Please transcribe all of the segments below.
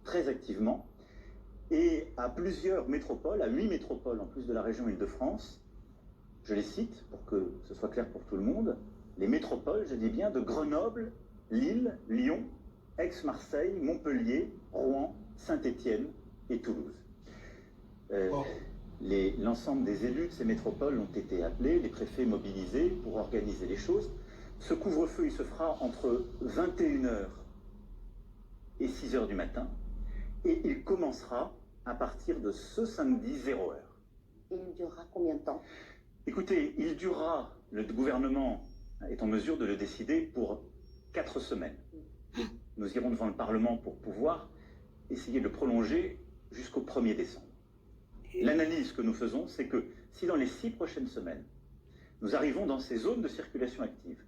très activement. Et à plusieurs métropoles, à 8 métropoles en plus de la région Île-de-France, je les cite pour que ce soit clair pour tout le monde, les métropoles, je dis bien, de Grenoble, Lille, Lyon, Aix-Marseille, Montpellier, Rouen, Saint-Étienne et Toulouse. L'ensemble des élus de ces métropoles ont été appelés, les préfets mobilisés pour organiser les choses. Ce couvre-feu, il se fera entre 21h et 6h du matin, et il commencera à partir de ce samedi 0h. Et il durera combien de temps? Écoutez, il durera, le gouvernement est en mesure de le décider pour 4 semaines. Nous irons devant le Parlement pour pouvoir essayer de le prolonger jusqu'au 1er décembre. L'analyse que nous faisons, c'est que si dans les 6 prochaines semaines, nous arrivons dans ces zones de circulation active,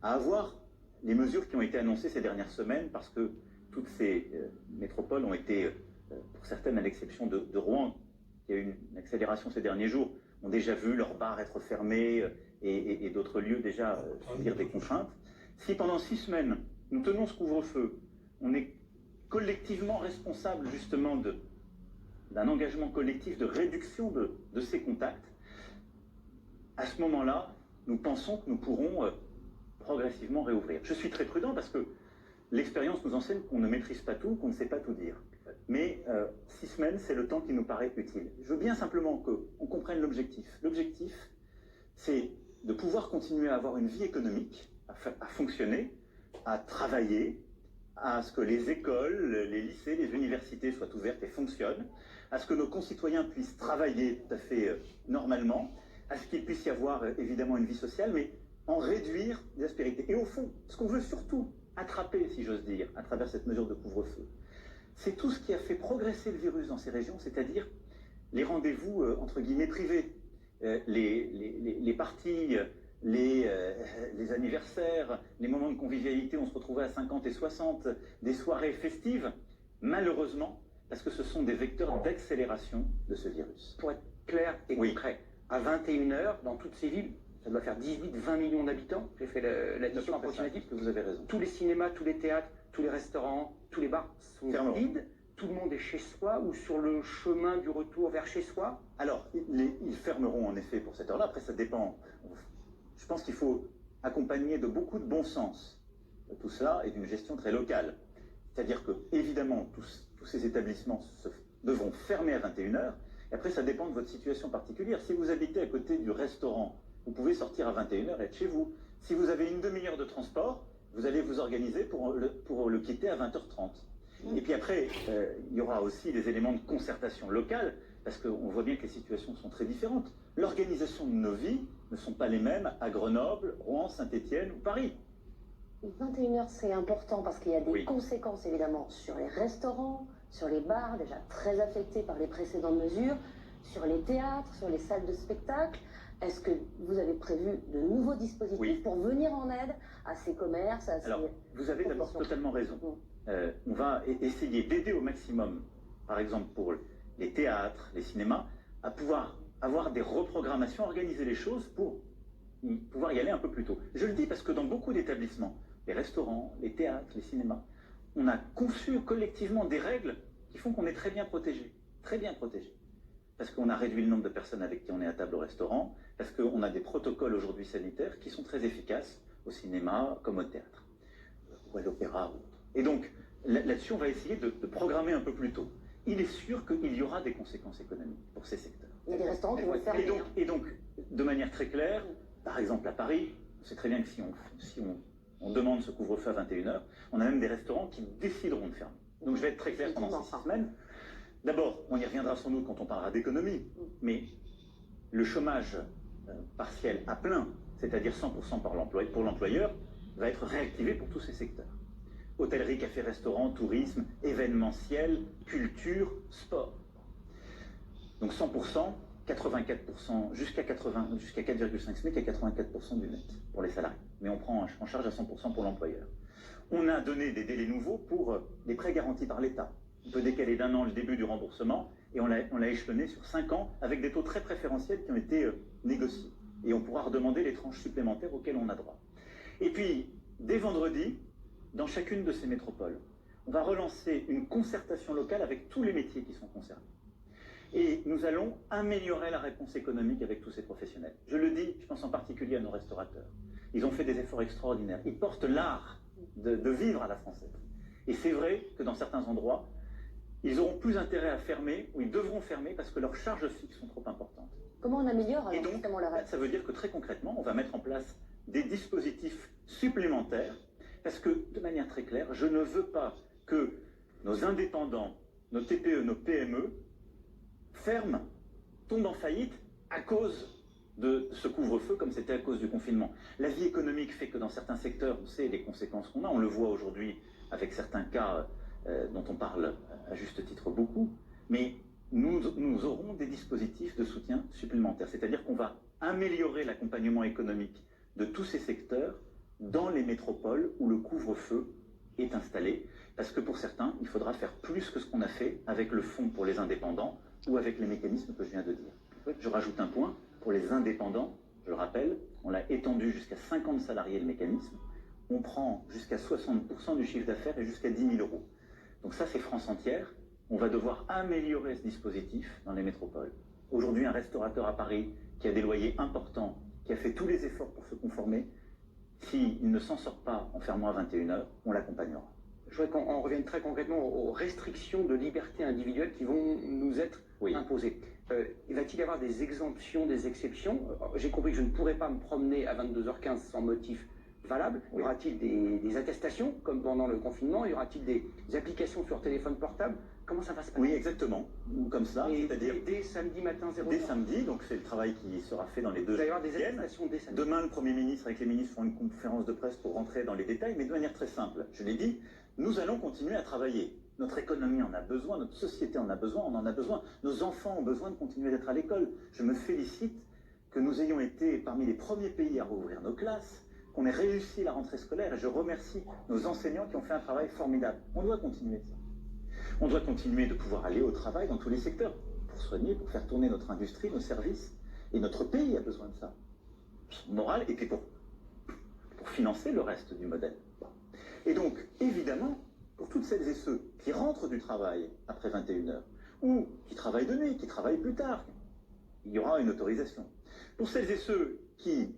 à avoir les mesures qui ont été annoncées ces dernières semaines, parce que toutes ces métropoles ont été, pour certaines à l'exception de Rouen, qui a eu une accélération ces derniers jours, ont déjà vu leurs bars être fermés et d'autres lieux déjà subir des contraintes. Si pendant 6 semaines, nous tenons ce couvre-feu, on est collectivement responsable justement d'un engagement collectif de réduction de ces contacts, à ce moment-là, nous pensons que nous pourrons progressivement réouvrir. Je suis très prudent parce que l'expérience nous enseigne qu'on ne maîtrise pas tout, qu'on ne sait pas tout dire. Mais 6 semaines, c'est le temps qui nous paraît utile. Je veux bien simplement qu'on comprenne l'objectif. L'objectif, c'est de pouvoir continuer à avoir une vie économique, à fonctionner, à travailler, à ce que les écoles, les lycées, les universités soient ouvertes et fonctionnent, à ce que nos concitoyens puissent travailler tout à fait normalement, à ce qu'il puisse y avoir évidemment une vie sociale, mais en réduire les aspérités. Et au fond, ce qu'on veut surtout attraper, si j'ose dire, à travers cette mesure de couvre-feu, c'est tout ce qui a fait progresser le virus dans ces régions, c'est-à-dire les rendez-vous, entre guillemets, privés, les parties, les anniversaires, les moments de convivialité, on se retrouvait à 50 et 60, des soirées festives, malheureusement, parce que ce sont des vecteurs d'accélération de ce virus. Pour être clair et concret, à 21h, dans toutes ces villes, ça doit faire 18-20 millions d'habitants, j'ai fait l'addition approximative. Vous avez raison. Tous les cinémas, tous les théâtres, tous les restaurants, tous les bars sont vides. Tout le monde est chez soi ou sur le chemin du retour vers chez soi? Alors, ils fermeront en effet pour cette heure-là. Après, ça dépend. Je pense qu'il faut accompagner de beaucoup de bon sens tout cela et d'une gestion très locale. C'est-à-dire que, évidemment, tous ces établissements devront fermer à 21h. Et après, ça dépend de votre situation particulière. Si vous habitez à côté du restaurant, vous pouvez sortir à 21h et être chez vous. Si vous avez une demi-heure de transport, vous allez vous organiser pour le quitter à 20h30. Et puis après, il y aura aussi des éléments de concertation locale, parce qu'on voit bien que les situations sont très différentes. L'organisation de nos vies ne sont pas les mêmes à Grenoble, Rouen, Saint-Étienne ou Paris. 21h, c'est important parce qu'il y a des conséquences évidemment sur les restaurants, sur les bars, déjà très affectés par les précédentes mesures, sur les théâtres, sur les salles de spectacle. Est-ce que vous avez prévu de nouveaux dispositifs pour venir en aide à ces commerces, à ces... Alors, vous avez d'abord totalement raison. On va essayer d'aider au maximum, par exemple pour les théâtres, les cinémas, à pouvoir avoir des reprogrammations, organiser les choses pour pouvoir y aller un peu plus tôt. Je le dis parce que dans beaucoup d'établissements, les restaurants, les théâtres, les cinémas, on a conçu collectivement des règles qui font qu'on est très bien protégé. Très bien protégé. Parce qu'on a réduit le nombre de personnes avec qui on est à table au restaurant, parce qu'on a des protocoles aujourd'hui sanitaires qui sont très efficaces au cinéma comme au théâtre, ou à l'opéra. Et donc, là-dessus, on va essayer de programmer un peu plus tôt. Il est sûr qu'il y aura des conséquences économiques pour ces secteurs. Il y a des restaurants qui vont le fermer. Et donc, de manière très claire, par exemple à Paris, on sait très bien que si on demande ce couvre-feu à 21h, on a même des restaurants qui décideront de fermer. Donc je vais être très clair pendant ces 6 semaines. D'abord, on y reviendra sans doute quand on parlera d'économie, mais le chômage partiel à plein, c'est-à-dire 100% pour l'employeur, va être réactivé pour tous ces secteurs. Hôtellerie, café, restaurant, tourisme, événementiel, culture, sport. Donc 100%, 84%, jusqu'à 4,5 SMIC et 84% du net pour les salariés. Mais on prend en charge à 100% pour l'employeur. On a donné des délais nouveaux pour les prêts garantis par l'État. On peut décaler d'1 an le début du remboursement et on l'a échelonné sur 5 ans avec des taux très préférentiels qui ont été négociés. Et on pourra redemander les tranches supplémentaires auxquelles on a droit. Et puis, dès vendredi, dans chacune de ces métropoles, on va relancer une concertation locale avec tous les métiers qui sont concernés. Et nous allons améliorer la réponse économique avec tous ces professionnels. Je le dis, je pense en particulier à nos restaurateurs. Ils ont fait des efforts extraordinaires. Ils portent l'art de vivre à la française. Et c'est vrai que dans certains endroits, ils auront plus intérêt à fermer, ou ils devront fermer, parce que leurs charges fixes sont trop importantes. Comment on améliore Et donc, justement la réponse? ça veut dire que très concrètement, on va mettre en place des dispositifs supplémentaires, parce que, de manière très claire, je ne veux pas que nos indépendants, nos TPE, nos PME, ferment, tombent en faillite à cause de ce couvre-feu, comme c'était à cause du confinement. La vie économique fait que dans certains secteurs, on sait les conséquences qu'on a, on le voit aujourd'hui avec certains cas dont on parle à juste titre beaucoup, mais nous aurons des dispositifs de soutien supplémentaires, c'est-à-dire qu'on va améliorer l'accompagnement économique de tous ces secteurs dans les métropoles où le couvre-feu est installé, parce que pour certains, il faudra faire plus que ce qu'on a fait avec le fonds pour les indépendants ou avec les mécanismes que je viens de dire. Je rajoute un point, pour les indépendants, je le rappelle, on l'a étendu jusqu'à 50 salariés le mécanisme, on prend jusqu'à 60% du chiffre d'affaires et jusqu'à 10 000 euros. Donc ça, c'est France entière. On va devoir améliorer ce dispositif dans les métropoles. Aujourd'hui, un restaurateur à Paris qui a des loyers importants, qui a fait tous les efforts pour se conformer, s'il ne s'en sort pas en fermant à 21h, on l'accompagnera. Je voudrais qu'on revienne très concrètement aux restrictions de liberté individuelle qui vont nous être imposées. Va-t-il y avoir des exemptions, des exceptions? J'ai compris que je ne pourrais pas me promener à 22h15 sans motif valable. Y aura-t-il des attestations, comme pendant le confinement? Y aura-t-il des applications sur téléphone portable? Comment ça va se passer? Oui, exactement. Comme ça, c'est-à-dire dès samedi matin 0h. Dès samedi, donc c'est le travail qui sera fait dans les 2 jours. Il va y avoir des attestations dès samedi. Demain, le Premier ministre avec les ministres font une conférence de presse pour rentrer dans les détails, mais de manière très simple. Je l'ai dit, nous allons continuer à travailler. Notre économie en a besoin, notre société en a besoin, on en a besoin. Nos enfants ont besoin de continuer d'être à l'école. Je me félicite que nous ayons été parmi les premiers pays à rouvrir nos classes, qu'on ait réussi la rentrée scolaire, et je remercie nos enseignants qui ont fait un travail formidable. On doit continuer ça. On doit continuer de pouvoir aller au travail dans tous les secteurs, pour soigner, pour faire tourner notre industrie, nos services, et notre pays a besoin de ça. Moral, et puis pour financer le reste du modèle. Et donc, évidemment, pour toutes celles et ceux qui rentrent du travail après 21h, ou qui travaillent de nuit, qui travaillent plus tard, il y aura une autorisation. Pour celles et ceux qui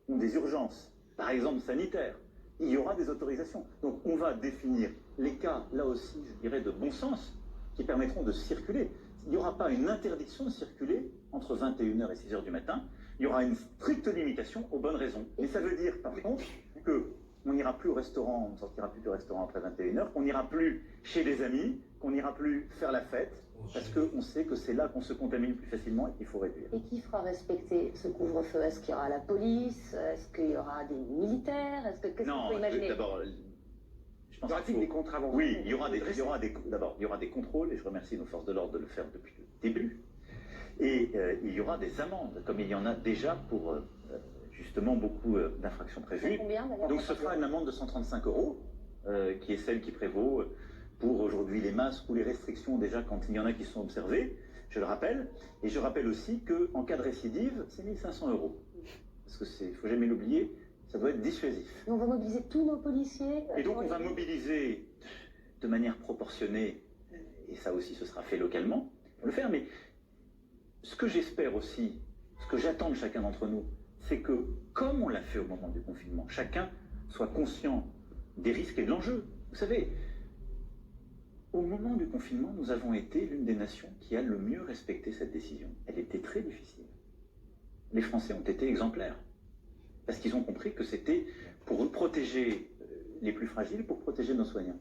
ont des urgences, par exemple sanitaires, il y aura des autorisations. Donc on va définir les cas, là aussi, je dirais, de bon sens, qui permettront de circuler. Il n'y aura pas une interdiction de circuler entre 21h et 6h du matin, il y aura une stricte limitation aux bonnes raisons. Et ça veut dire, par contre, qu'on n'ira plus au restaurant, on ne sortira plus du restaurant après 21h, qu'on n'ira plus chez des amis, qu'on n'ira plus faire la fête, parce qu'on sait que c'est là qu'on se contamine plus facilement et qu'il faut réduire. Et qui fera respecter ce couvre-feu? Est-ce qu'il y aura la police? Est-ce qu'il y aura des militaires? Qu'est-ce qu'on peut imaginer? D'abord, je pense qu'il faut des contraventions. Oui, il y aura des contrôles, et je remercie nos forces de l'ordre de le faire depuis le début. Et il y aura des amendes, comme il y en a déjà pour justement beaucoup d'infractions prévues. Combien, donc ce sera une amende de 135 €, qui est celle qui prévaut pour aujourd'hui les masques ou les restrictions déjà quand il y en a qui sont observées, je le rappelle. Et je rappelle aussi qu'en cas de récidive, c'est 1 500 €. Parce que il ne faut jamais l'oublier, ça doit être dissuasif. Et on va mobiliser tous nos policiers. Et donc on va mobiliser de manière proportionnée, et ça aussi ce sera fait localement, pour le faire. Mais ce que j'espère aussi, ce que j'attends de chacun d'entre nous, c'est que, comme on l'a fait au moment du confinement, chacun soit conscient des risques et de l'enjeu. Vous savez, au moment du confinement, nous avons été l'une des nations qui a le mieux respecté cette décision. Elle était très difficile. Les Français ont été exemplaires, parce qu'ils ont compris que c'était pour protéger les plus fragiles, pour protéger nos soignants.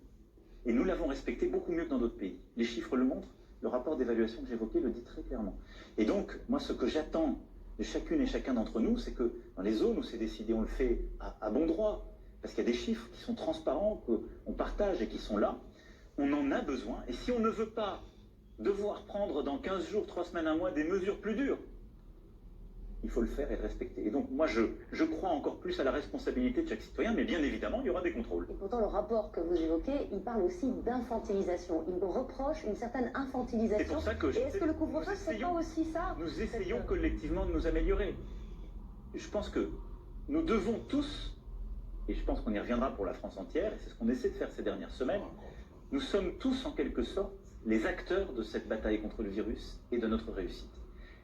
Et nous l'avons respecté beaucoup mieux que dans d'autres pays. Les chiffres le montrent, le rapport d'évaluation que j'évoquais le dit très clairement. Et donc, moi, ce que j'attends de chacune et chacun d'entre nous, c'est que dans les zones où c'est décidé, on le fait à bon droit, parce qu'il y a des chiffres qui sont transparents, qu'on partage et qui sont là. On en a besoin, et si on ne veut pas devoir prendre dans 15 jours, 3 semaines, 1 mois, des mesures plus dures, il faut le faire et le respecter. Et donc moi, je crois encore plus à la responsabilité de chaque citoyen, mais bien évidemment, il y aura des contrôles. Et pourtant, le rapport que vous évoquez, il parle aussi d'infantilisation. Il reproche une certaine infantilisation. C'est pour ça que est-ce que le couvre-feu, c'est pas aussi ça? Nous essayons collectivement de nous améliorer. Je pense que nous devons tous, et je pense qu'on y reviendra pour la France entière, et c'est ce qu'on essaie de faire ces dernières semaines, nous sommes tous en quelque sorte les acteurs de cette bataille contre le virus et de notre réussite.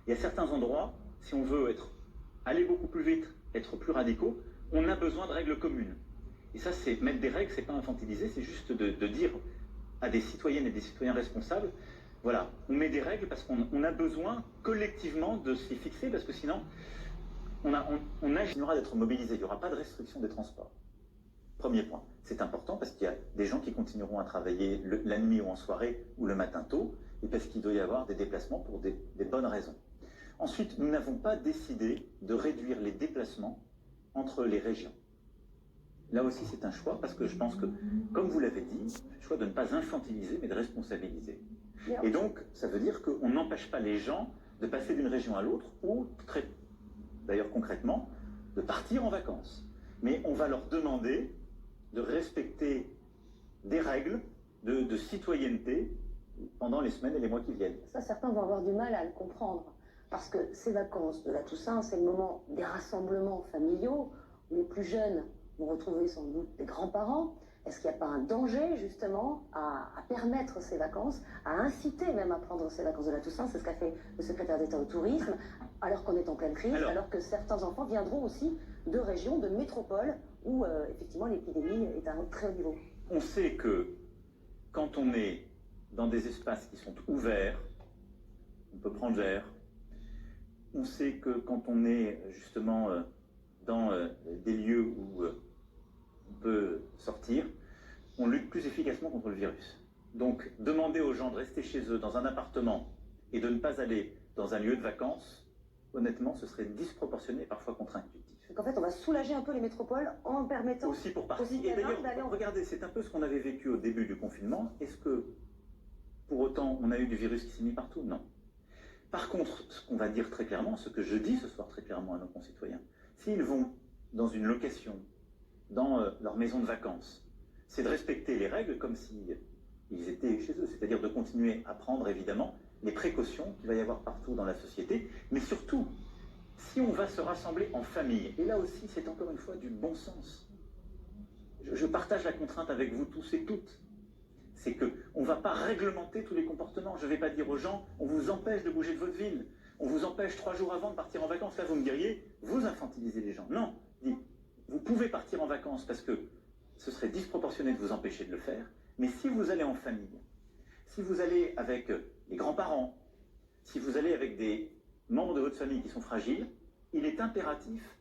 Il y a certains endroits, si on veut aller beaucoup plus vite, être plus radicaux, on a besoin de règles communes. Et ça, c'est mettre des règles, c'est pas infantiliser, c'est juste de dire à des citoyennes et des citoyens responsables, voilà, on met des règles parce qu'on a besoin collectivement de s'y fixer, parce que sinon, on aura d'être mobilisé, il n'y aura pas de restriction des transports. Premier point, c'est important parce qu'il y a des gens qui continueront à travailler la nuit ou en soirée ou le matin tôt, et parce qu'il doit y avoir des déplacements pour des bonnes raisons. Ensuite, nous n'avons pas décidé de réduire les déplacements entre les régions. Là aussi, c'est un choix, parce que je pense que, comme vous l'avez dit, le choix de ne pas infantiliser, mais de responsabiliser. Et donc, ça veut dire qu'on n'empêche pas les gens de passer d'une région à l'autre, ou, d'ailleurs concrètement, de partir en vacances. Mais on va leur demander de respecter des règles de citoyenneté pendant les semaines et les mois qui viennent. Ça, certains vont avoir du mal à le comprendre, parce que ces vacances de la Toussaint, c'est le moment des rassemblements familiaux, où les plus jeunes vont retrouver sans doute des grands-parents. Est-ce qu'il n'y a pas un danger, justement, à permettre ces vacances, à inciter même à prendre ces vacances de la Toussaint? C'est ce qu'a fait le secrétaire d'État au tourisme, alors qu'on est en pleine crise, alors que certains enfants viendront aussi de régions, de métropoles, où effectivement l'épidémie est à un très haut niveau. On sait que quand on est dans des espaces qui sont ouverts, on peut prendre l'air. On sait que quand on est justement dans des lieux où on peut sortir, on lutte plus efficacement contre le virus. Donc, demander aux gens de rester chez eux dans un appartement et de ne pas aller dans un lieu de vacances, honnêtement, ce serait disproportionné et parfois contre-intuitif. Donc en fait, on va soulager un peu les métropoles en permettant... Aussi pour partie. Et d'ailleurs, regardez, c'est un peu ce qu'on avait vécu au début du confinement. Est-ce que, pour autant, on a eu du virus qui s'est mis partout? Non. Par contre, ce qu'on va dire très clairement, ce que je dis ce soir très clairement à nos concitoyens, s'ils vont dans une location, dans leur maison de vacances, c'est de respecter les règles comme s'ils étaient chez eux, c'est-à-dire de continuer à prendre évidemment les précautions qu'il va y avoir partout dans la société, mais surtout, si on va se rassembler en famille, et là aussi c'est encore une fois du bon sens, je partage la contrainte avec vous tous et toutes, c'est qu'on ne va pas réglementer tous les comportements. Je ne vais pas dire aux gens, on vous empêche de bouger de votre ville, on vous empêche 3 jours avant de partir en vacances. Là, vous me diriez, vous infantilisez les gens. Non, vous pouvez partir en vacances parce que ce serait disproportionné de vous empêcher de le faire, mais si vous allez en famille, si vous allez avec les grands-parents, si vous allez avec des membres de votre famille qui sont fragiles, il est impératif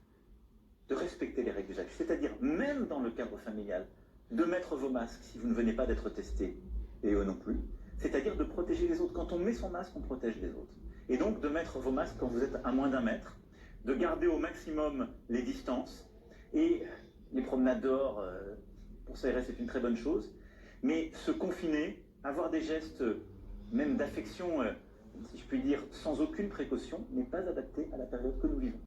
de respecter les règles d'usage, c'est-à-dire même dans le cadre familial, de mettre vos masques si vous ne venez pas d'être testé, et eux non plus, c'est-à-dire de protéger les autres. Quand on met son masque, on protège les autres. Et donc de mettre vos masques quand vous êtes à moins d'1 mètre, de garder au maximum les distances, et les promenades dehors, pour s'aérer, c'est une très bonne chose, mais se confiner, avoir des gestes, même d'affection, si je puis dire, sans aucune précaution, n'est pas adapté à la période que nous vivons.